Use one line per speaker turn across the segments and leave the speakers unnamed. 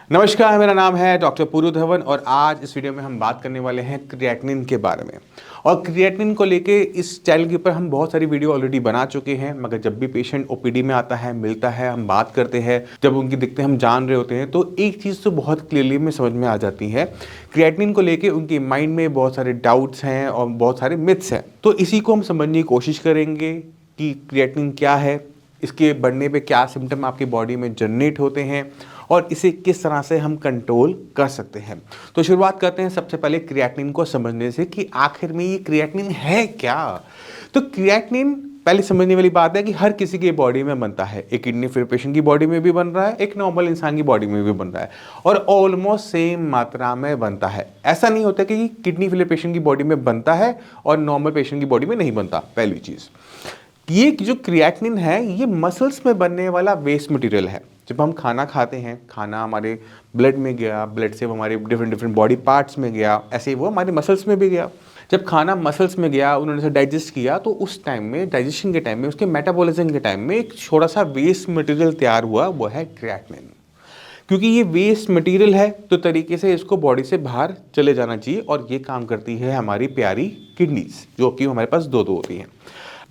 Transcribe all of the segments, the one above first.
नमस्कार, मेरा नाम है डॉक्टर पूरू धवन और आज इस वीडियो में हम बात करने वाले हैं क्रिएटिनिन के बारे में। और क्रिएटिनिन को लेके इस चैनल के ऊपर हम बहुत सारी वीडियो ऑलरेडी बना चुके हैं, मगर जब भी पेशेंट ओपीडी में आता है, मिलता है, हम बात करते हैं, जब उनकी दिक्कतें हम जान रहे होते हैं, तो एक चीज़ तो बहुत क्लियरली में समझ में आ जाती है, क्रिएटिनिन को लेके उनके माइंड में बहुत सारे डाउट्स हैं और बहुत सारे मिथ्स हैं। तो इसी को हम समझने की कोशिश करेंगे कि क्रिएटिनिन क्या है, इसके बढ़ने पे क्या सिम्टम आपकी बॉडी में जनरेट होते हैं और इसे किस तरह से हम कंट्रोल कर सकते हैं। तो शुरुआत करते हैं सबसे पहले क्रिएटिनिन को समझने से कि आखिर में ये क्रिएटिनिन है क्या। तो क्रिएटिनिन पहले समझने वाली बात है कि हर किसी की बॉडी में बनता है। एक किडनी फेल पेशेंट की बॉडी में भी बन रहा है, एक नॉर्मल इंसान की बॉडी में भी बन रहा है और ऑलमोस्ट सेम मात्रा में बनता है। ऐसा नहीं होता कि किडनी फेल पेशेंट की बॉडी में बनता है और नॉर्मल पेशेंट की बॉडी में नहीं बनता। पहली चीज़, ये जो क्रिएटिनिन है ये मसल्स में बनने वाला वेस्ट मटेरियल है। जब हम खाना खाते हैं, खाना हमारे ब्लड में गया, ब्लड से वो हमारे डिफरेंट बॉडी पार्ट्स में गया, ऐसे ही वो हमारे मसल्स में भी गया। जब खाना मसल्स में गया, उन्होंने उसे डाइजेस्ट किया, तो उस टाइम में, डाइजेशन के टाइम में, उसके मेटाबॉलिज्म के टाइम में एक छोटा सा वेस्ट मटेरियल तैयार हुआ, वो है क्रिएटिनिन। क्योंकि ये वेस्ट मटेरियल है तो तरीके से इसको बॉडी से बाहर चले जाना चाहिए और ये काम करती है हमारी प्यारी किडनीज, जो कि हमारे पास दो होती हैं।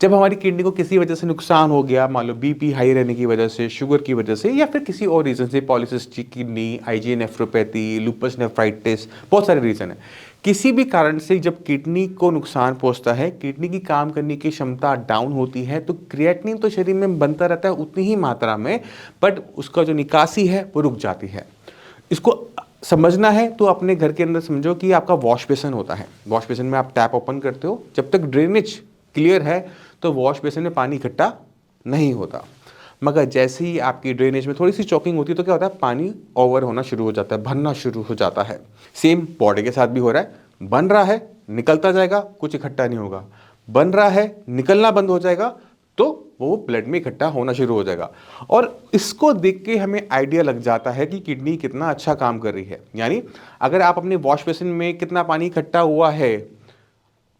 जब हमारी किडनी को किसी वजह से नुकसान हो गया, मान लो बीपी हाई रहने की वजह से, शुगर की वजह से, या फिर किसी और रीज़न से, polycystic kidney, IG nephropathy, lupus nephritis, बहुत सारे रीज़न है। किसी भी कारण से जब किडनी को नुकसान पहुंचता है, किडनी की काम करने की क्षमता डाउन होती है, तो क्रिएटिनिन तो शरीर में बनता रहता है उतनी ही मात्रा में, बट उसका जो निकासी है वो रुक जाती है। इसको समझना है तो अपने घर के अंदर समझो कि आपका वॉश बेसिन होता है। वॉश बेसिन में आप टैप ओपन करते हो, जब तक ड्रेनेज क्लियर है तो वॉश बेसिन में पानी इकट्ठा नहीं होता। मगर जैसे ही आपकी ड्रेनेज में थोड़ी सी चॉकिंग होती है तो क्या होता है, पानी ओवर होना शुरू हो जाता है, भरना शुरू हो जाता है। सेम बॉडी के साथ भी हो रहा है, बन रहा है, निकलता जाएगा, कुछ इकट्ठा नहीं होगा, बन रहा है, निकलना बंद हो जाएगा, तो वो ब्लड में इकट्ठा होना शुरू हो जाएगा। और इसको देख के हमें आइडिया लग जाता है कि किडनी कितना अच्छा काम कर रही है। यानी अगर आप अपने वॉश बेसिन में कितना पानी इकट्ठा हुआ है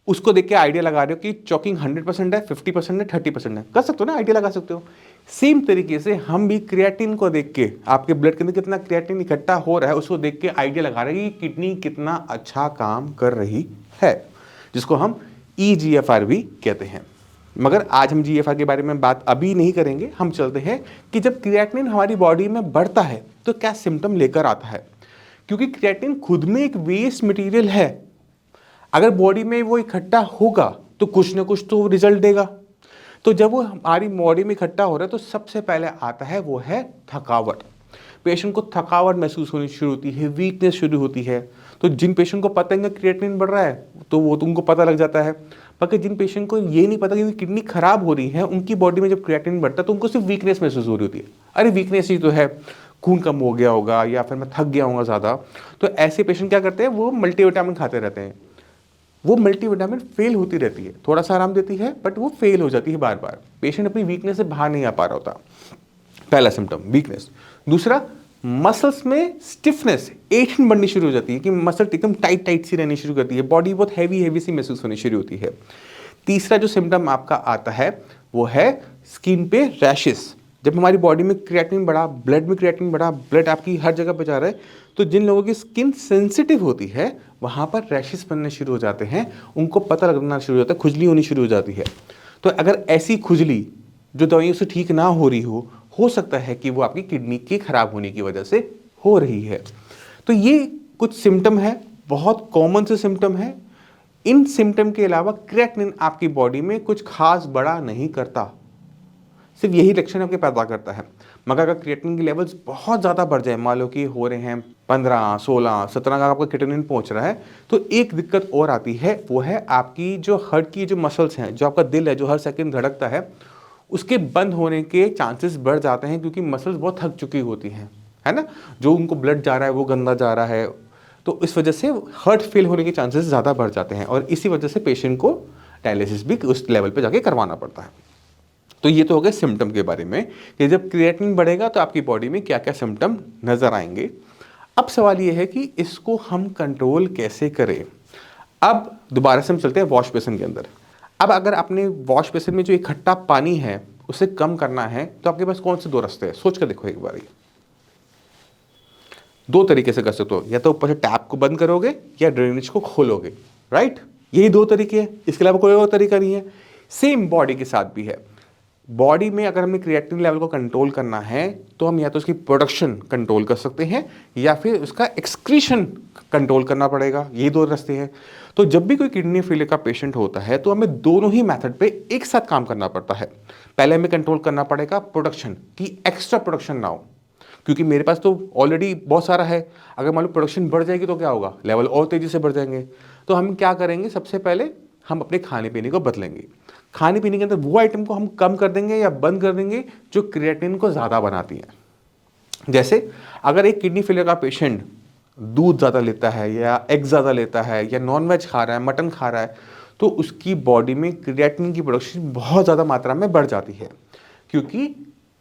उसको देख के आइडिया लगा रहे हो कि चॉकिंग 100% है, 50% है, 30% है, कर सकते हो ना, आइडिया लगा सकते हो। सेम तरीके से हम भी क्रिएटिनिन को देख के, आपके ब्लड के अंदर कितना क्रिएटिनिन इकट्ठा हो रहा है उसको देख के आइडिया लगा रहे हैं कि किडनी कितना अच्छा काम कर रही है, जिसको हम EGFR भी कहते हैं। मगर आज हम GFR के बारे में बात अभी नहीं करेंगे। हम चलते हैं कि जब क्रिएटिनिन हमारी बॉडी में बढ़ता है तो क्या सिम्टम लेकर आता है। क्योंकि क्रिएटिनिन खुद में एक वेस्ट मटीरियल है, अगर बॉडी में वो इकट्ठा होगा तो कुछ ना कुछ तो रिजल्ट देगा। तो जब वो हमारी बॉडी में इकट्ठा हो रहा है तो सबसे पहले आता है वो है थकावट। पेशेंट को थकावट महसूस होनी शुरू होती है, वीकनेस शुरू होती है। तो जिन पेशेंट को पता है कि क्रिएटिनिन बढ़ रहा है तो वो तुमको पता लग जाता है। बाकी जिन पेशेंट को ये नहीं पता कि किडनी खराब हो रही है, उनकी बॉडी में जब क्रिएटिनिन बढ़ता है तो उनको सिर्फ वीकनेस महसूस हो रही होती है। अरे वीकनेस ही तो है, खून कम हो गया होगा या फिर मैं थक गया हूँ ज़्यादा। तो ऐसे पेशेंट क्या करते हैं, वो मल्टीविटामिन खाते रहते हैं। वो मल्टीविटामिन फेल होती रहती है, थोड़ा सा आराम देती है बट वो फेल हो जाती है बार बार। पेशेंट अपनी वीकनेस से बाहर नहीं आ पा रहा होता। पहला सिम्टम वीकनेस। दूसरा, मसल्स में स्टिफनेस, एशन बढ़नी शुरू हो जाती है कि मसल एकदम टाइट टाइट सी रहनी शुरू करती है, बॉडी बहुत हैवी हैवी सी महसूस होनी शुरू होती है। तीसरा जो सिम्टम आपका आता है वो है स्किन पे रैशेस। जब हमारी बॉडी में क्रिएटिनिन बढ़ा, ब्लड में क्रिएटिनिन बढ़ा, ब्लड आपकी हर जगह पे जा रहा है, तो जिन लोगों की स्किन सेंसिटिव होती है वहाँ पर रैशेस बनने शुरू हो जाते हैं, उनको पता लगना शुरू हो जाता है, खुजली होनी शुरू हो जाती है। तो अगर ऐसी खुजली जो दवाइयों से ठीक ना हो रही हो सकता है कि वो आपकी किडनी के खराब होने की वजह से हो रही है। तो ये कुछ सिम्टम है, बहुत कॉमन से सिम्टम है। इन सिम्टम के अलावा क्रिएटिनिन आपकी बॉडी में कुछ खास बड़ा नहीं करता, सिर्फ यही लक्षण आपके पैदा करता है। मगर अगर क्रिएटिनिन के लेवल्स बहुत ज़्यादा बढ़ जाए, मान लो कि हो रहे हैं 15, 16, 17 का आपका क्रिएटिनिन पहुंच रहा है, तो एक दिक्कत और आती है, वो है आपकी जो हार्ट की जो मसल्स हैं, जो आपका दिल है जो हर सेकंड धड़कता है, उसके बंद होने के चांसेस बढ़ जाते हैं क्योंकि मसल्स बहुत थक चुकी होती हैं, है ना। जो उनको ब्लड जा रहा है वो गंदा जा रहा है, तो इस वजह से हार्ट फेल होने के चांसेस ज़्यादा बढ़ जाते हैं और इसी वजह से पेशेंट को डायलिसिस भी उस लेवल पर जाके करवाना पड़ता है। तो ये तो हो गए सिम्टम के बारे में कि जब क्रिएटिनिन बढ़ेगा तो आपकी बॉडी में क्या क्या सिम्टम नजर आएंगे। अब सवाल ये है कि इसको हम कंट्रोल कैसे करें। अब दोबारा से हम चलते हैं वॉश बेसिन के अंदर। अब अगर आपने वॉश बेसिन में जो इकट्ठा पानी है उसे कम करना है तो आपके पास कौन से दो रास्ते हैं, सोच कर देखो एक बार। दो तरीके से कर सकते हो, या तो ऊपर से टैप को बंद करोगे या ड्रेनेज को खोलोगे, राइट। यही दो तरीके हैं, इसके अलावा कोई और तरीका नहीं है। सेम बॉडी के साथ भी है। बॉडी में अगर हमें क्रिएटिनिन लेवल को कंट्रोल करना है तो हम या तो उसकी प्रोडक्शन कंट्रोल कर सकते हैं या फिर उसका एक्सक्रीशन कंट्रोल करना पड़ेगा, ये दो रास्ते हैं। तो जब भी कोई किडनी फेलियर का पेशेंट होता है तो हमें दोनों ही मेथड पे एक साथ काम करना पड़ता है। पहले हमें कंट्रोल करना पड़ेगा प्रोडक्शन की, एक्स्ट्रा प्रोडक्शन ना हो, क्योंकि मेरे पास तो ऑलरेडी बहुत सारा है। अगर मान लो प्रोडक्शन बढ़ जाएगी तो क्या होगा, लेवल और तेजी से बढ़ जाएंगे। तो हम क्या करेंगे, सबसे पहले हम अपने खाने पीने को बदलेंगे। खाने पीने के अंदर वो आइटम को हम कम कर देंगे या बंद कर देंगे जो क्रिएटिनिन को ज़्यादा बनाती हैं। जैसे अगर एक किडनी फेलियर का पेशेंट दूध ज़्यादा लेता है या एग ज़्यादा लेता है या नॉनवेज खा रहा है, मटन खा रहा है, तो उसकी बॉडी में क्रिएटिनिन की प्रोडक्शन बहुत ज़्यादा मात्रा में बढ़ जाती है, क्योंकि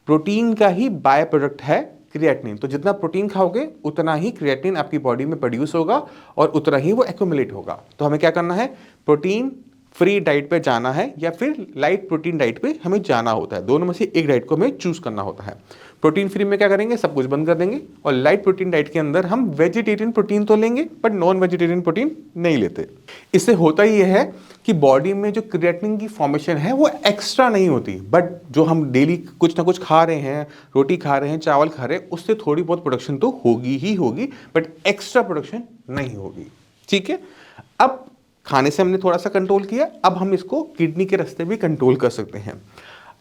प्रोटीन का ही बाय प्रोडक्ट है क्रिएटिनिन। तो जितना प्रोटीन खाओगे उतना ही क्रिएटिनिन आपकी बॉडी में प्रोड्यूस होगा और उतना ही वो एक्यूमुलेट होगा। तो हमें क्या करना है, प्रोटीन फ्री डाइट पे जाना है या फिर लाइट प्रोटीन डाइट पे हमें जाना होता है। दोनों में से एक डाइट को हमें चूज करना होता है। प्रोटीन फ्री में क्या करेंगे, सब कुछ बंद कर देंगे, और लाइट प्रोटीन डाइट के अंदर हम वेजिटेरियन प्रोटीन तो लेंगे बट नॉन वेजिटेरियन प्रोटीन नहीं लेते। इससे होता ही है कि बॉडी में जो क्रिएटिनिन की फॉर्मेशन है वो एक्स्ट्रा नहीं होती, बट जो हम डेली कुछ ना कुछ खा रहे हैं, रोटी खा रहे हैं, चावल खा रहे हैं, उससे थोड़ी बहुत प्रोडक्शन तो होगी ही होगी, बट एक्स्ट्रा प्रोडक्शन नहीं होगी। ठीक है, अब खाने से हमने थोड़ा सा कंट्रोल किया, अब हम इसको किडनी के रास्ते भी कंट्रोल कर सकते हैं।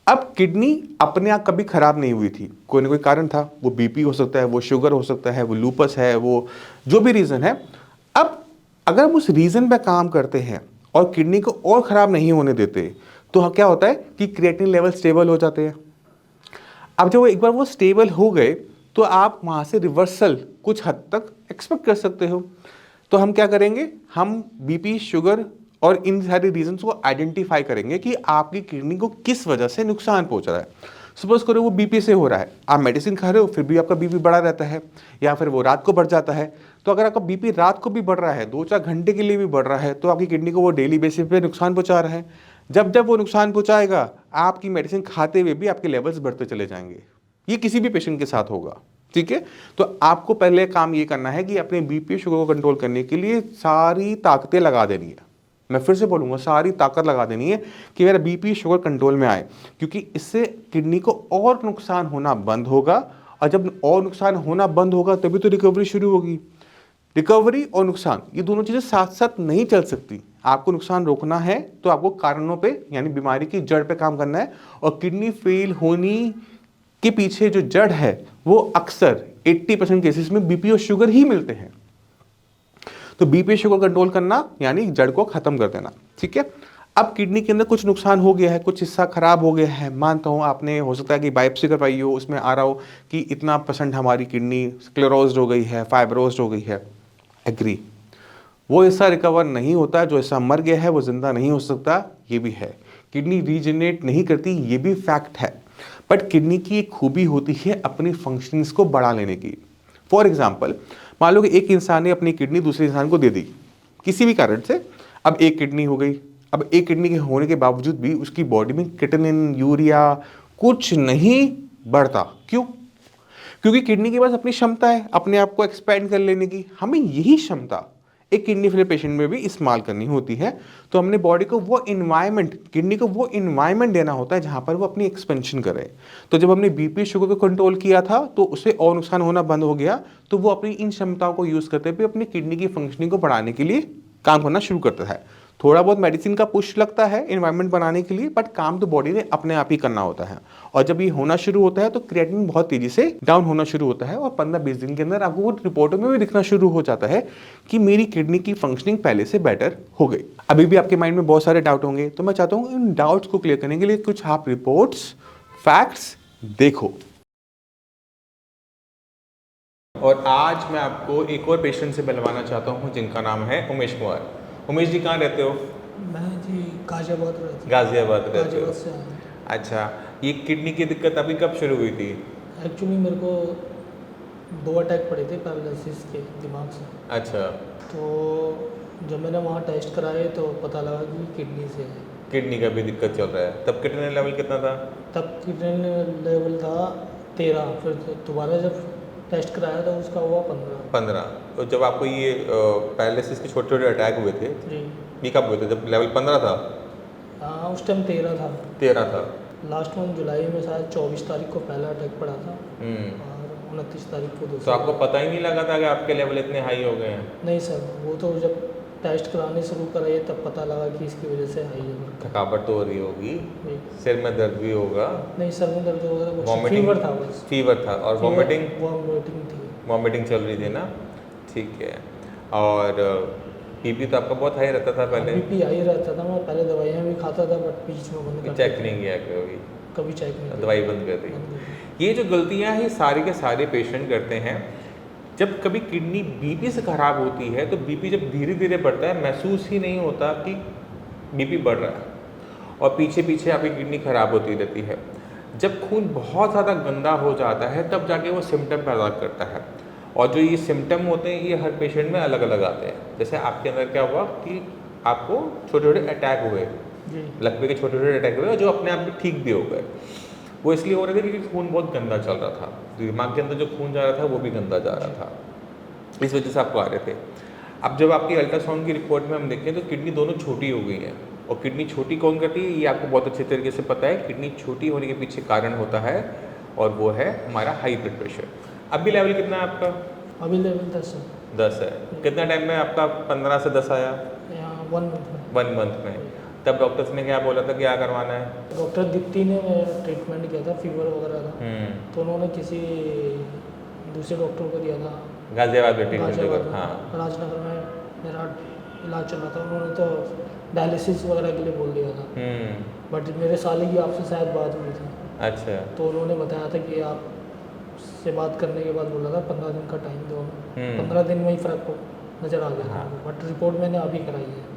अब किडनी अपने आप कभी खराब नहीं हुई थी, कोई ना कोई कारण था, वो बीपी हो सकता है, वो शुगर हो सकता है, वो लूपस है, वो जो भी रीज़न है। अब अगर हम उस रीज़न पे काम करते हैं और किडनी को और ख़राब नहीं होने देते तो क्या होता है कि क्रिएटिनिन लेवल स्टेबल हो जाते हैं। अब जब एक बार वो स्टेबल हो गए तो आप वहाँ से रिवर्सल कुछ हद तक एक्सपेक्ट कर सकते हो। तो हम क्या करेंगे, हम बीपी, शुगर और इन सारे रीजंस को आइडेंटिफाई करेंगे कि आपकी किडनी को किस वजह से नुकसान पहुंच रहा है। सपोज करो वो बीपी से हो रहा है, आप मेडिसिन खा रहे हो फिर भी आपका बीपी बढ़ा रहता है, या फिर वो रात को बढ़ जाता है। तो अगर आपका बीपी रात को भी बढ़ रहा है, 2-4 घंटे के लिए भी बढ़ रहा है, तो आपकी किडनी को वो डेली बेसिस पे नुकसान पहुंचा रहा है। जब जब वो नुकसान पहुंचाएगा, आपकी मेडिसिन खाते हुए भी आपके लेवल्स बढ़ते चले जाएंगे। ये किसी भी पेशेंट के साथ होगा। ठीक है, तो आपको पहले काम ये करना है कि अपने बीपी शुगर को कंट्रोल करने के लिए सारी ताकतें लगा देनी है। मैं फिर से बोलूँगा, सारी ताकत लगा देनी है कि मेरा बीपी शुगर कंट्रोल में आए, क्योंकि इससे किडनी को और नुकसान होना बंद होगा, और जब और नुकसान होना बंद होगा तभी तो रिकवरी शुरू होगी। रिकवरी और नुकसान ये दोनों चीज़ें साथ साथ नहीं चल सकती। आपको नुकसान रोकना है तो आपको कारणों पे यानी बीमारी की जड़ पे काम करना है, और किडनी फेल होने के पीछे जो जड़ है वो अक्सर 80% केसेस में बीपी और शुगर ही मिलते हैं। तो बीपी शुगर कंट्रोल करना यानी जड़ को खत्म कर देना। ठीक है, अब किडनी के अंदर कुछ नुकसान हो गया है, कुछ हिस्सा खराब हो गया है, मानता हूँ आपने हो सकता है कि बायोप्सी करवाई हो, उसमें आ रहा हो कि इतना % हमारी किडनी स्क्लेरोज्ड हो गई है, फाइब्रोज्ड हो गई है। एग्री, वो हिस्सा रिकवर नहीं होता, जो हिस्सा मर गया है वो जिंदा नहीं हो सकता, ये भी है। किडनी रीजनरेट नहीं करती, ये भी फैक्ट है। बट किडनी की एक खूबी होती है अपनी फंक्शंस को बढ़ा लेने की। फॉर एग्जाम्पल, मान लो कि एक इंसान ने अपनी किडनी दूसरे इंसान को दे दी किसी भी कारण से, अब एक किडनी हो गई। अब एक किडनी के होने के बावजूद भी उसकी बॉडी में क्रिएटिनिन, यूरिया कुछ नहीं बढ़ता। क्यों? क्योंकि किडनी के पास अपनी क्षमता है अपने आप को एक्सपैंड कर लेने की। हमें यही क्षमता एक किडनी फेलियर पेशेंट में भी इस्तेमाल करनी होती है। तो हमने बॉडी को वो इन्वायरमेंट, किडनी को वो इन्वायरमेंट देना होता है जहां पर वो अपनी एक्सपेंशन करे। तो जब हमने बीपी शुगर को कंट्रोल किया था तो उससे और नुकसान होना बंद हो गया, तो वो अपनी इन क्षमताओं को यूज करते हुए अपनी किडनी की फंक्शनिंग को बढ़ाने के लिए काम करना शुरू करता है। थोड़ा बहुत मेडिसिन का पुश लगता है इन्वायरमेंट बनाने के लिए, बट काम तो बॉडी ने अपने आप ही करना होता है। और जब ये होना शुरू होता है तो क्रिएटिनिन बहुत तेजी से डाउन होना शुरू होता है, और 15-20 दिन के अंदर आपको वो रिपोर्टों में भी दिखना शुरू हो जाता है कि मेरी किडनी की फंक्शनिंग पहले से बेटर हो गई। अभी भी आपके माइंड में बहुत सारे डाउट होंगे, तो मैं चाहता हूँ इन डाउट्स को क्लियर करने के लिए कुछ आप रिपोर्ट्स, फैक्ट्स देखो। और आज मैं आपको एक और पेशेंट से मिलवाना चाहता हूँ जिनका नाम है उमेश कुमार। उमेश जी कहाँ रहते हो?
मैं जी गाजियाबाद रहता हूँ।
गाजियाबाद रहते हो?
गाजियाबाद से आया।
अच्छा, ये किडनी की दिक्कत अभी कब शुरू हुई थी?
एक्चुअली मेरे को 2 अटैक पड़े थे पैरालिसिस के दिमाग से।
अच्छा,
तो जब मैंने वहाँ टेस्ट कराए तो पता लगा कि किडनी से है।
किडनी का भी दिक्कत चल रहा है। तब क्रिएटिनिन लेवल कितना था?
तब किडनी लेवल था 13, फिर दोबारा जब टेस्ट कराया था उसका हुआ 15।
15। तो जब आपको ये पैरालिसिस के छोटे छोटे अटैक हुए थे,
जी
ये कब हुए थे? जब लेवल 15 था?
हाँ उस टाइम 13 था।
13 था।
लास्ट मंथ जुलाई में शायद 24 तारीख को पहला अटैक पड़ा था और 29 तारीख को
तो
दूसरा।
आपको पता ही नहीं लगा था कि आपके लेवल इतने हाई हो गए हैं?
नहीं सर, वो तो जब टेस्ट कराने शुरू कराइए तब पता लगा कि इसकी वजह से हाई है।
थकावट तो हो रही होगी,
जी।
सिर में दर्द भी होगा?
नहीं, सर में दर्द होगा, कुछ
वॉमिटिंग?
फीवर था बस।
फीवर था और वॉमिटिंग?
वॉमिटिंग थी।
वॉमिटिंग चल रही थी ना, ठीक है। और बीपी तो आपका बहुत हाई रहता था पहले?
बीपी हाई रहता था, मैं पहले दवाइयाँ भी खाता था बट बीच में बंद कर
चेक नहीं किया कभी?
कभी चेक नहीं किया।
दवाई बंद कर दी। ये जो गलतियां हैं सारे के सारे पेशेंट करते हैं। जब कभी किडनी बीपी से ख़राब होती है तो बीपी जब धीरे धीरे बढ़ता है महसूस ही नहीं होता कि बीपी बढ़ रहा है और पीछे पीछे आपकी किडनी ख़राब होती रहती है। जब खून बहुत ज़्यादा गंदा हो जाता है तब जाके वो सिम्टम पैदा करता है और जो ये सिम्टम होते हैं ये हर पेशेंट में अलग अलग आते हैं। जैसे आपके अंदर क्या हुआ कि आपको छोटे छोटे अटैक हुए, लकवे के छोटे छोटे अटैक हुए जो अपने आप में ठीक भी हो गए। वो इसलिए हो रहे थे क्योंकि खून बहुत गंदा चल रहा था, दिमाग के अंदर जो खून जा रहा था वो भी गंदा जा रहा था, इस वजह से आपको आ रहे थे। अब जब आपकी अल्ट्रासाउंड की रिपोर्ट में हम देखें तो किडनी दोनों छोटी हो गई हैं। और किडनी छोटी कौन करती है ये आपको बहुत अच्छे तरीके से पता है। किडनी छोटी होने के पीछे कारण होता है और वो है हमारा हाई ब्लड प्रेशर। अभी लेवल कितना है आपका?
अभी लेवल 10 है।
10 है। कितना टाइम में आपका 15 से 10 आया?
1 मंथ में।
1 मंथ में। तब डॉक्टर्स ने क्या बोला था क्या करवाना है?
डॉक्टर दीप्ति ने ट्रीटमेंट किया था, फीवर वगैरह था तो उन्होंने किसी दूसरे डॉक्टर को दिया था
गाजियाबाद में ट्रीटमेंट। हाँ,
राजनगर में मेरा इलाज चल रहा था। उन्होंने तो डायलिसिस वगैरह के लिए बोल दिया था बट मेरे साले की आपसे शायद बात हुई थी।
अच्छा।
तो उन्होंने बताया था कि आप से बात करने के बाद बोला था 15 दिन का टाइम दो। 15 दिन में ही फ़र्क को नज़र आ गया। हाँ। बट रिपोर्ट मैंने अभी कराई है।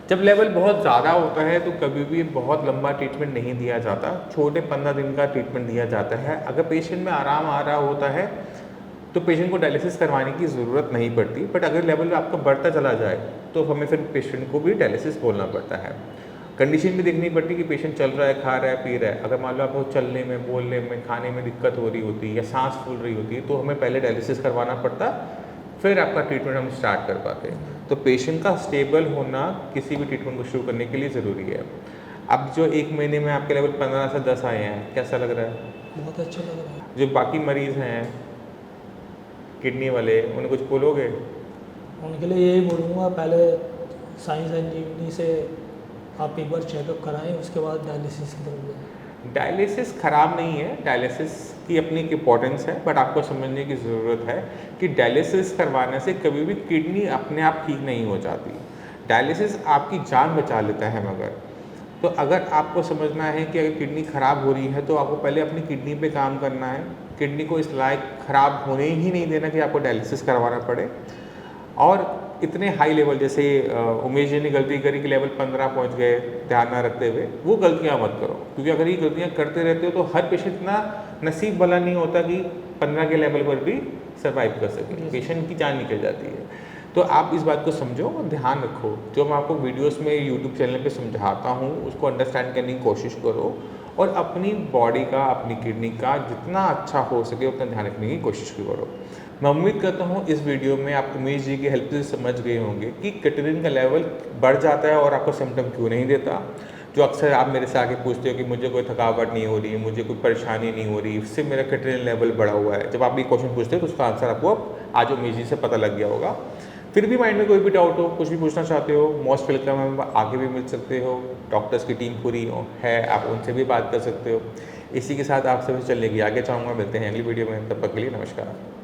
जब लेवल बहुत ज़्यादा होता है तो कभी भी बहुत लंबा ट्रीटमेंट नहीं दिया जाता, छोटे 15 दिन का ट्रीटमेंट दिया जाता है। अगर पेशेंट में आराम आ रहा होता है तो पेशेंट को डायलिसिस करवाने की ज़रूरत नहीं पड़ती। बट अगर लेवल आपका बढ़ता चला जाए तो हमें फिर पेशेंट को भी डायलिसिस बोलना पड़ता है। कंडीशन भी देखनी पड़ती कि पेशेंट चल रहा है, खा रहा है, पी रहा है। अगर मान लो आपको चलने में, बोलने में, खाने में दिक्कत हो रही होती है या सांस फूल रही होती है तो हमें पहले डायलिसिस करवाना पड़ता, फिर आपका ट्रीटमेंट हम स्टार्ट कर पाते हैं। तो पेशेंट का स्टेबल होना किसी भी ट्रीटमेंट को शुरू करने के लिए ज़रूरी है। अब जो 1 महीने में आपके लेवल 15 से 10 आए हैं, कैसा लग रहा है?
बहुत अच्छा लग रहा है।
जो बाकी मरीज़ हैं किडनी वाले, उन्हें कुछ बोलोगे?
उनके लिए यही बोलूँगा, पहले साइंस एंड जीवनी से आप एक बार चेकअप कराएं, उसके बाद डायलिसिस की तरफ जाएं।
डायलिसिस ख़राब नहीं है, डायलिसिस की अपनी एक इम्पोर्टेंस है बट आपको समझने की ज़रूरत है कि डायलिसिस करवाने से कभी भी किडनी अपने आप ठीक नहीं हो जाती। डायलिसिस आपकी जान बचा लेता है मगर तो अगर आपको समझना है कि अगर किडनी ख़राब हो रही है तो आपको पहले अपनी किडनी पे काम करना है। किडनी को इस लायक ख़राब होने ही नहीं देना कि आपको डायलिसिस करवाना पड़े। और इतने हाई लेवल जैसे उमेश जी ने गलती करी कि लेवल 15 पहुंच गए ध्यान ना रखते हुए, वो गलतियां मत करो क्योंकि अगर ये गलतियां करते रहते हो तो हर पेशेंट इतना नसीब भला नहीं होता कि 15 के लेवल पर भी सर्वाइव कर सके, पेशेंट की जान निकल जाती है। तो आप इस बात को समझो और ध्यान रखो। जो मैं आपको वीडियोस में यूट्यूब चैनल पे समझाता हूँ उसको अंडरस्टैंड करने की कोशिश करो और अपनी बॉडी का, अपनी किडनी का जितना अच्छा हो सके उतना ध्यान रखने की कोशिश करो। मैं उम्मीद करता हूँ इस वीडियो में आप उमेश जी की हेल्प से समझ गए होंगे कि क्रिएटिनिन का लेवल बढ़ जाता है और आपको सिम्टम क्यों नहीं देता। जो अक्सर आप मेरे से आके पूछते हो कि मुझे कोई थकावट नहीं हो रही, मुझे कोई परेशानी नहीं हो रही, इससे मेरा क्रिएटिनिन लेवल बढ़ा हुआ है। जब आप ये क्वेश्चन पूछते हो तो उसका आंसर आपको आज उमेश जी से पता लग गया होगा। फिर भी माइंड में कोई भी डाउट हो, कुछ भी पूछना चाहते हो, मोस्ट वेलकम है, आगे भी मिल सकते हो। डॉक्टर्स की टीम पूरी है, आप उनसे भी बात कर सकते हो। इसी के साथ आप सभी चलने की आगे चाहूँगा। मिलते हैं अगली वीडियो में, तब तक के लिए नमस्कार।